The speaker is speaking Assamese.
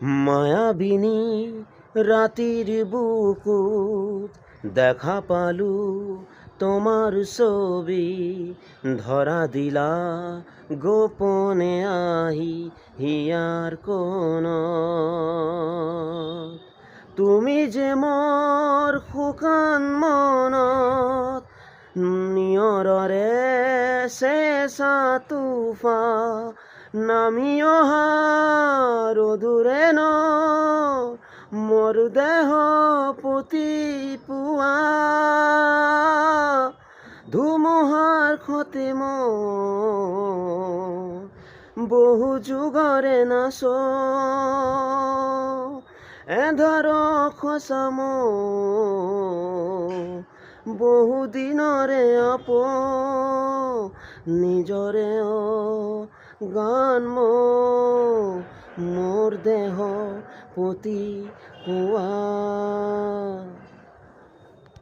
মায়াবিনী রাতির বুকুত দেখা পালু তোমার ছবি, ধরা দিলা গোপনে আহি হিয়ার কোন। তুমি যে মোর শুকান মনত নিয়ৰৰে চেঁচা তুফা নামি অহা ৰ'দোৰে ন মোৰ দেহ পুতি পুৱা ধুমুহাৰ সতে মোৰ বহু যুগৰে নাচ এধাৰ খচা মোৰ বহু দিনৰে নিজৰে গান মোৰ দেহ পুতি পুৱা।